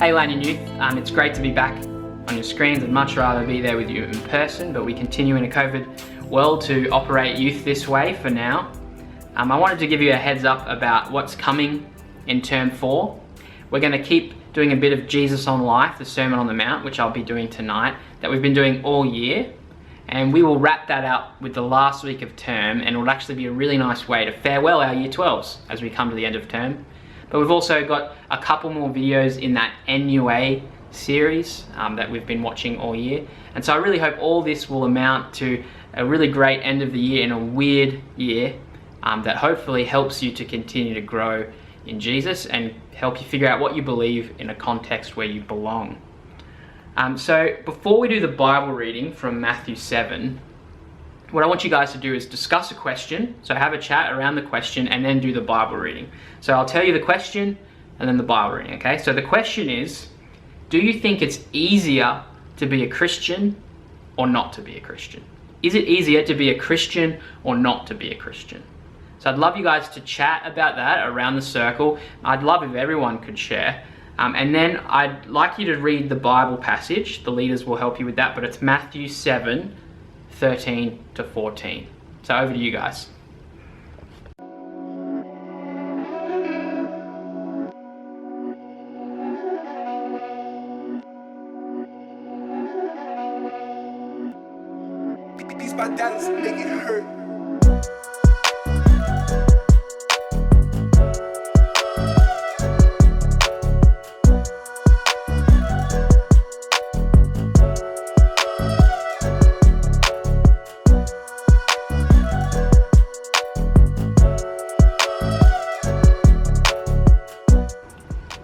Hey Lanyon Youth, it's great to be back on your screens. I'd much rather be there with you in person, but we continue in a COVID world to operate youth this way for now. I wanted to give you a heads up about what's coming in term 4. We're going to keep doing a bit of Jesus on Life, the Sermon on the Mount, which I'll be doing tonight, that we've been doing all year. And we will wrap that up with the last week of term, and it will actually be a really nice way to farewell our Year 12s as we come to the end of term. But we've also got a couple more videos in that NUA series that we've been watching all year. And so I really hope all this will amount to a really great end of the year in a weird year that hopefully helps you to continue to grow in Jesus and help you figure out what you believe in a context where you belong. So before we do the Bible reading from Matthew 7, what I want you guys to do is discuss a question. So have a chat around the question and then do the Bible reading. So I'll tell you the question and then the Bible reading, okay? So the question is, do you think it's easier to be a Christian or not to be a Christian? Is it easier to be a Christian or not to be a Christian? So I'd love you guys to chat about that around the circle. I'd love if everyone could share. And then I'd like you to read the Bible passage. The leaders will help you with that, but it's Matthew 7, 13 to 14. So over to you guys. These my dollars make it hurt.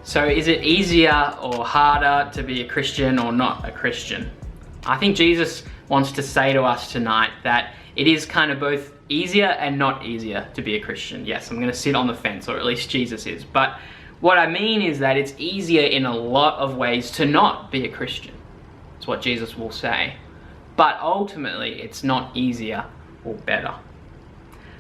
So is it easier or harder to be a Christian or not a Christian? I think Jesus wants to say to us tonight that it is kind of both easier and not easier to be a Christian. Yes, I'm going to sit on the fence, or at least Jesus is. But what I mean is that it's easier in a lot of ways to not be a Christian. That's what Jesus will say. But ultimately, it's not easier or better.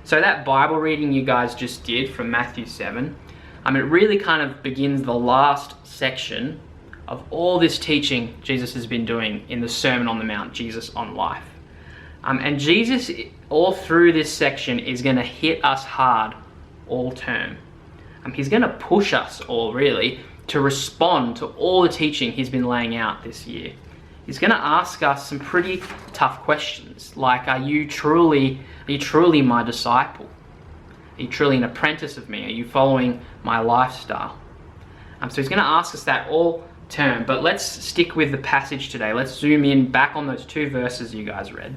So that Bible reading you guys just did from Matthew 7, it really kind of begins the last section of all this teaching Jesus has been doing in the Sermon on the Mount, Jesus on Life. And Jesus, all through this section, is going to hit us hard all term. He's going to push us all, really, to respond to all the teaching he's been laying out this year. He's going to ask us some pretty tough questions, like, are you truly my disciple? Are you truly an apprentice of me? Are you following my lifestyle? So he's going to ask us that all term, but let's stick with the passage today. Let's zoom in back on those 2 verses you guys read.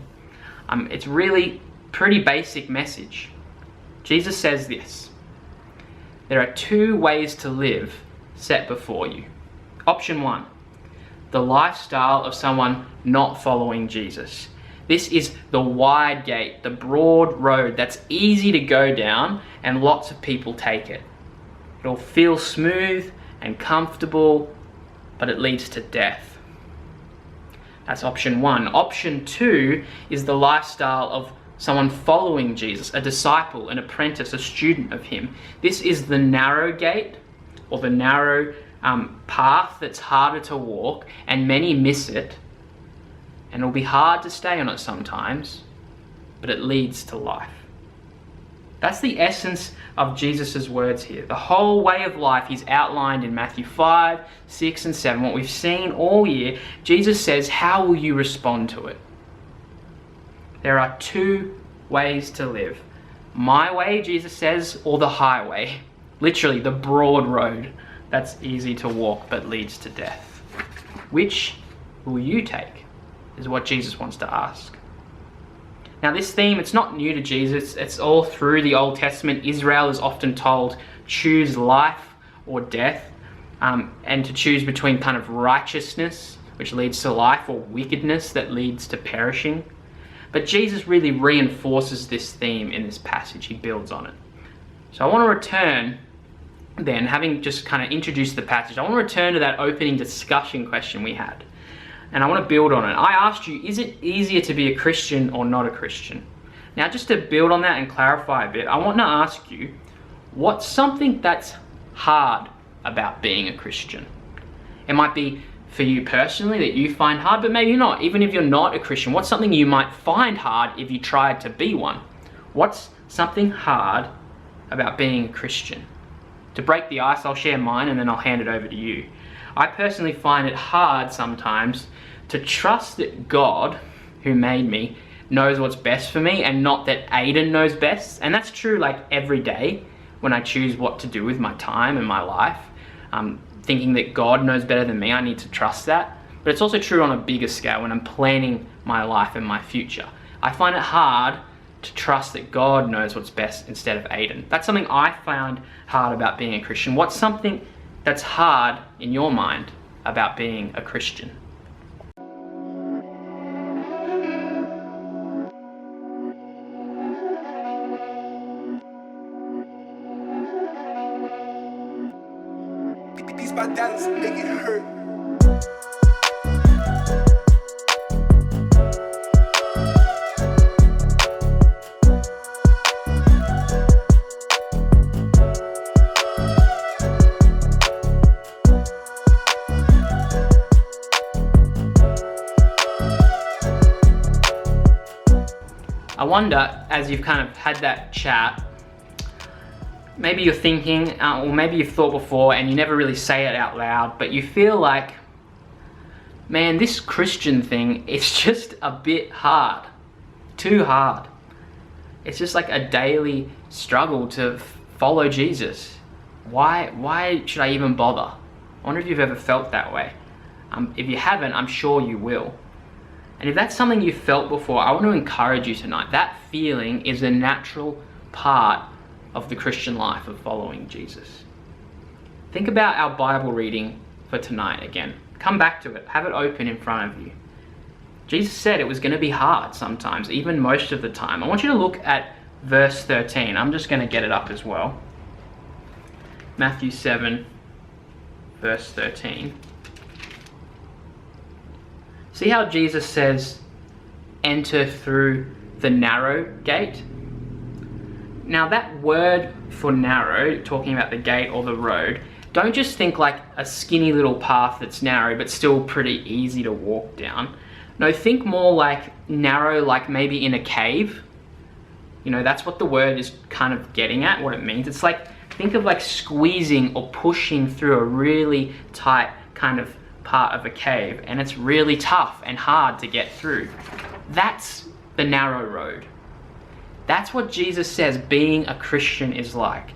It's really pretty basic message. Jesus says this: there are 2 ways to live set before you. Option 1, the lifestyle of someone not following Jesus. This is the wide gate, the broad road that's easy to go down, and lots of people take it. It'll feel smooth and comfortable, but it leads to death. That's option 1. Option 2 is the lifestyle of someone following Jesus, a disciple, an apprentice, a student of him. This is the narrow gate, or the narrow path that's harder to walk, and many miss it. And it'll be hard to stay on it sometimes, but it leads to life. That's the essence of Jesus' words here. The whole way of life he's outlined in Matthew 5, 6, and 7. What we've seen all year, Jesus says, how will you respond to it? There are 2 ways to live. My way, Jesus says, or the highway. Literally, the broad road that's easy to walk but leads to death. Which will you take? Is what Jesus wants to ask. Now this theme, it's not new to Jesus. It's all through the Old Testament. Israel is often told, choose life or death, and to choose between kind of righteousness, which leads to life, or wickedness that leads to perishing. But Jesus really reinforces this theme in this passage. He builds on it. So I want to return then, having just kind of introduced the passage, I want to return to that opening discussion question we had. And I want to build on it. I asked you, is it easier to be a Christian or not a Christian? Now, just to build on that and clarify a bit, I want to ask you, what's something that's hard about being a Christian? It might be for you personally that you find hard, but maybe not. Even if you're not a Christian, what's something you might find hard if you tried to be one? What's something hard about being a Christian? To break the ice, I'll share mine and then I'll hand it over to you. I personally find it hard sometimes to trust that God, who made me, knows what's best for me and not that Aiden knows best. And that's true like every day when I choose what to do with my time and my life. Thinking that God knows better than me, I need to trust that. But it's also true on a bigger scale when I'm planning my life and my future. I find it hard to trust that God knows what's best instead of Aiden. That's something I found hard about being a Christian. What's something that's hard in your mind about being a Christian? Beats by Dallas, make it hurt. I wonder, as you've kind of had that chat, maybe you're thinking, or maybe you've thought before and you never really say it out loud, but you feel like, man, this Christian thing, it's just a bit hard, too hard. It's just like a daily struggle to follow Jesus. Why should I even bother? I wonder if you've ever felt that way. If you haven't, I'm sure you will. And if that's something you've felt before, I want to encourage you tonight. That feeling is a natural part of the Christian life of following Jesus. Think about our Bible reading for tonight again. Come back to it. Have it open in front of you. Jesus said it was going to be hard sometimes, even most of the time. I want you to look at verse 13. I'm just going to get it up as well. Matthew 7, verse 13. See how Jesus says, enter through the narrow gate? Now that word for narrow, talking about the gate or the road, don't just think like a skinny little path that's narrow but still pretty easy to walk down. No, think more like narrow, like maybe in a cave. You know, that's what the word is kind of getting at, what it means. It's like, think of like squeezing or pushing through a really tight kind of part of a cave, and it's really tough and hard to get through. That's the narrow road. That's what Jesus says being a Christian is like.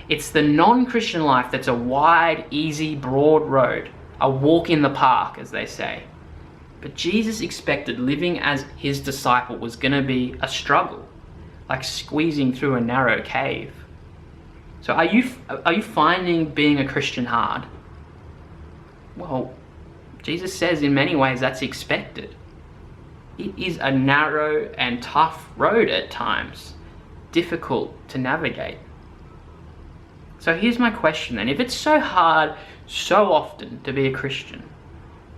It's the non-Christian life that's a wide, easy, broad road, a walk in the park, as they say. But Jesus expected living as his disciple was going to be a struggle, like squeezing through a narrow cave. So are you finding being a Christian hard? Well, Jesus says in many ways that's expected. It is a narrow and tough road at times, difficult to navigate. So here's my question then. If it's so hard so often to be a Christian,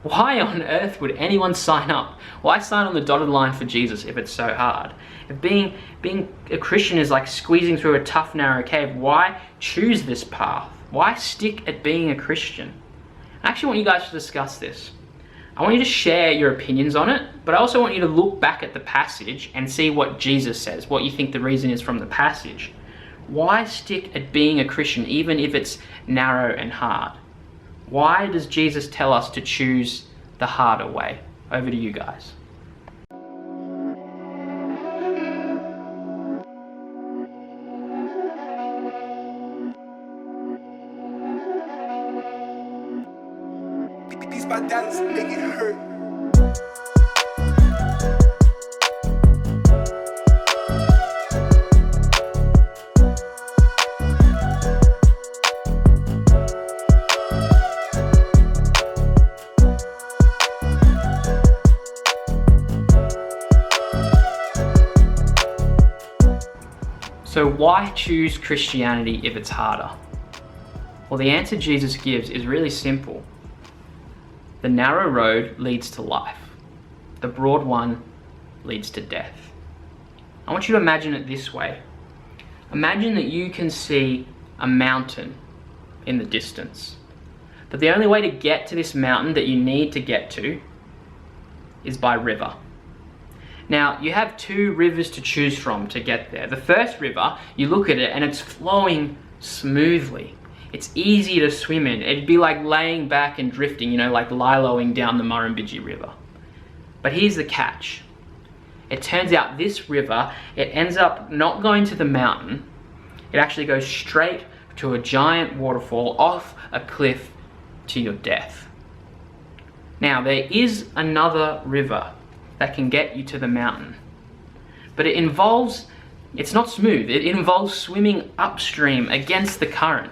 why on earth would anyone sign up? Why sign on the dotted line for Jesus if it's so hard? If being a Christian is like squeezing through a tough, narrow cave, why choose this path? Why stick at being a Christian? I actually want you guys to discuss this. I want you to share your opinions on it, but I also want you to look back at the passage and see what Jesus says, what you think the reason is from the passage. Why stick at being a Christian even if it's narrow and hard? Why does Jesus tell us to choose the harder way? Over to you guys. Beats by Dallas, make it hurt. So why choose Christianity if it's harder? Well, the answer Jesus gives is really simple. The narrow road leads to life. The broad one leads to death. I want you to imagine it this way. Imagine that you can see a mountain in the distance. But the only way to get to this mountain that you need to get to is by river. Now, you have two rivers to choose from to get there. The first river, you look at it and it's flowing smoothly. It's easy to swim in. It'd be like laying back and drifting, like liloing down the Murrumbidgee River. But here's the catch. It turns out this river, it ends up not going to the mountain. It actually goes straight to a giant waterfall off a cliff to your death. Now, there is another river that can get you to the mountain, but it's not smooth. It involves swimming upstream against the current,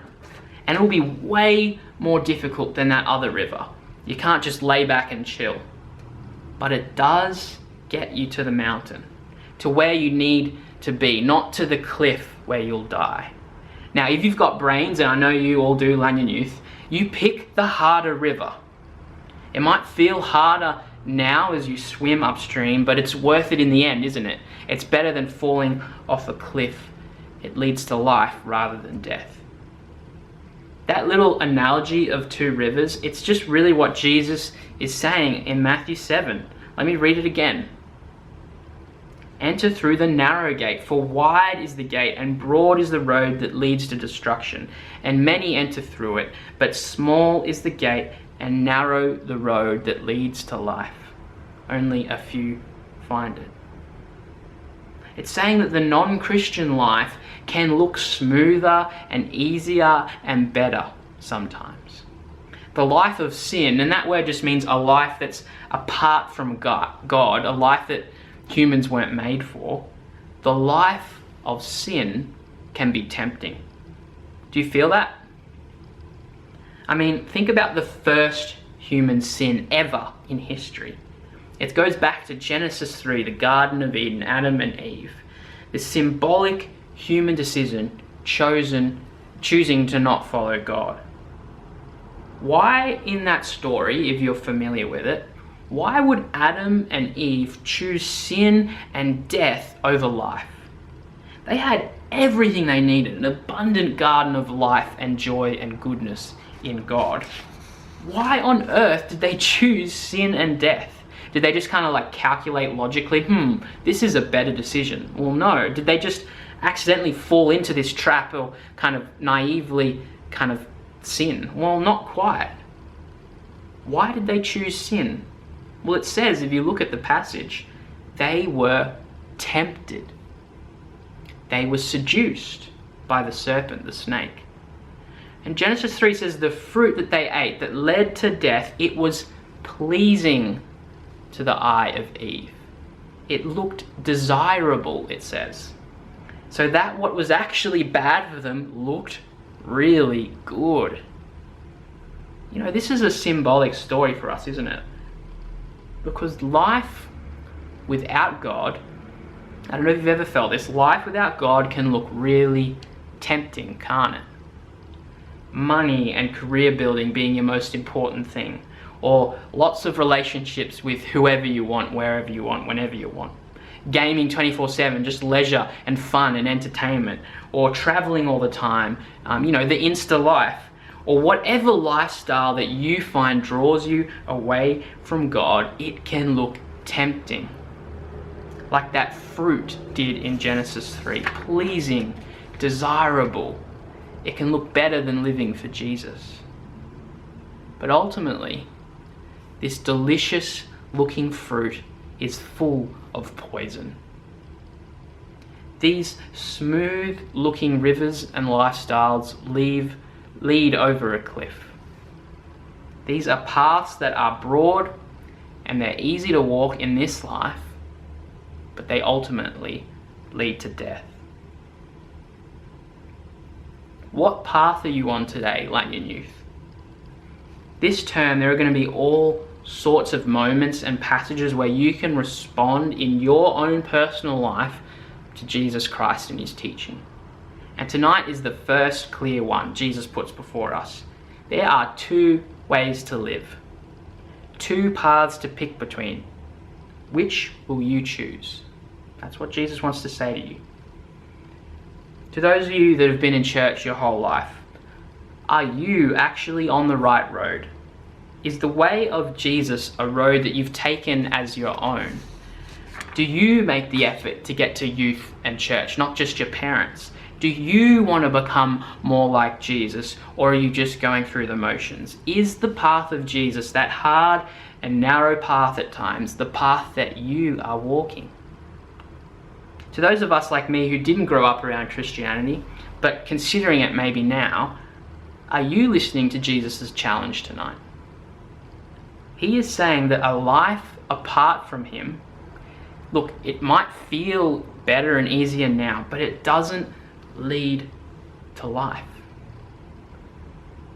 and it will be way more difficult than that other river. You can't just lay back and chill, but it does get you to the mountain, to where you need to be, not to the cliff where you'll die. Now, if you've got brains, and I know you all do, Lanyon Youth, you pick the harder river. It might feel harder now as you swim upstream, but it's worth it in the end, isn't it? It's better than falling off a cliff. It leads to life rather than death. That little analogy of two rivers, it's just really what Jesus is saying in Matthew 7. Let me read it again. Enter through the narrow gate, for wide is the gate and broad is the road that leads to destruction, and many enter through it, but small is the gate and narrow the road that leads to life. Only a few find it. It's saying that the non-Christian life can look smoother and easier and better sometimes. The life of sin, and that word just means a life that's apart from God, a life that humans weren't made for. The life of sin can be tempting. Do you feel that? I mean, think about the first human sin ever in history. It goes back to Genesis 3, the Garden of Eden, Adam and Eve. The symbolic human decision choosing to not follow God. Why in that story, if you're familiar with it, why would Adam and Eve choose sin and death over life? They had everything they needed, an abundant garden of life and joy and goodness in God. Why on earth did they choose sin and death? Did they just kind of like calculate logically, this is a better decision? Well, no. Did they just accidentally fall into this trap or kind of naively kind of sin? Well, not quite. Why did they choose sin? Well, it says, if you look at the passage, they were tempted. They were seduced by the serpent, the snake. And Genesis 3 says the fruit that they ate that led to death, it was pleasing to the eye of Eve. It looked desirable, it says. So that what was actually bad for them looked really good. This is a symbolic story for us, isn't it? Because life without God, I don't know if you've ever felt this, life without God can look really tempting, can't it? Money and career building being your most important thing, or lots of relationships with whoever you want, wherever you want, whenever you want. Gaming 24/7, just leisure and fun and entertainment, or traveling all the time, the Insta life, or whatever lifestyle that you find draws you away from God, it can look tempting. Like that fruit did in Genesis 3, pleasing, desirable. It can look better than living for Jesus. But ultimately, this delicious looking fruit is full of poison. These smooth looking rivers and lifestyles lead over a cliff. These are paths that are broad and they're easy to walk in this life, but they ultimately lead to death. What path are you on today, Lanyon Youth? This term, there are going to be all sorts of moments and passages where you can respond in your own personal life to Jesus Christ and his teaching. And tonight is the first clear one Jesus puts before us. There are two ways to live, two paths to pick between. Which will you choose? That's what Jesus wants to say to you. To those of you that have been in church your whole life, Are you actually on the right road? Is the way of Jesus a road that you've taken as your own? Do you make the effort to get to youth and church, not just your parents? Do you want to become more like Jesus, or are you just going through the motions? Is the path of Jesus, that hard and narrow path at times, the path that you are walking? To those of us like me who didn't grow up around Christianity, but considering it maybe now, are you listening to Jesus' challenge tonight? He is saying that a life apart from him, look, it might feel better and easier now, but it doesn't lead to life.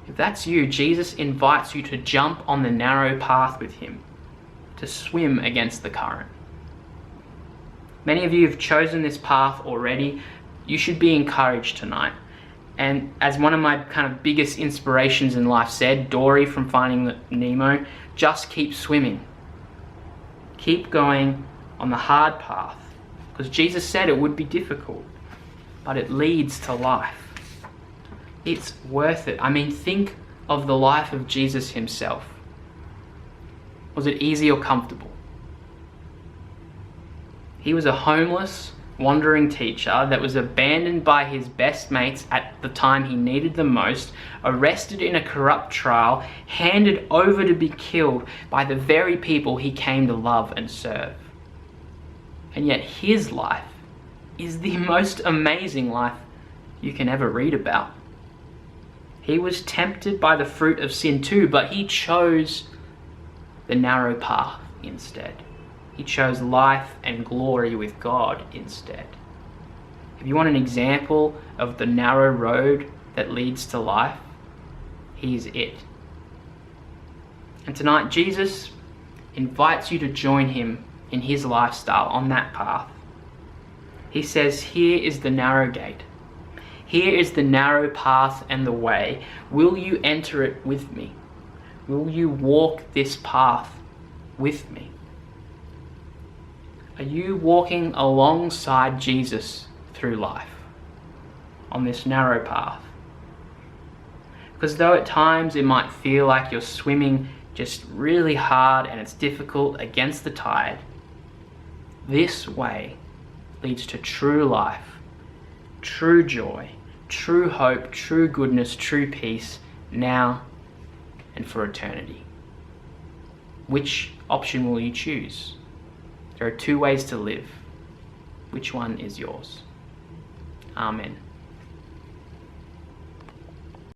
If that's you, Jesus invites you to jump on the narrow path with him, to swim against the current. Many of you have chosen this path already. You should be encouraged tonight. And as one of my kind of biggest inspirations in life said, Dory from Finding Nemo, just keep swimming. Keep going on the hard path. Because Jesus said it would be difficult, but it leads to life. It's worth it. I mean, think of the life of Jesus himself. Was it easy or comfortable? He was a homeless, wandering teacher that was abandoned by his best mates at the time he needed them most, arrested in a corrupt trial, handed over to be killed by the very people he came to love and serve. And yet his life is the most amazing life you can ever read about. He was tempted by the fruit of sin too, but he chose the narrow path instead. He chose life and glory with God instead. If you want an example of the narrow road that leads to life, he's it. And tonight, Jesus invites you to join him in his lifestyle on that path. He says, here is the narrow gate. Here is the narrow path and the way. Will you enter it with me? Will you walk this path with me? Are you walking alongside Jesus through life on this narrow path? Because though at times it might feel like you're swimming just really hard and it's difficult against the tide, this way leads to true life, true joy, true hope, true goodness, true peace, now and for eternity. Which option will you choose? There are two ways to live. Which one is yours? Amen.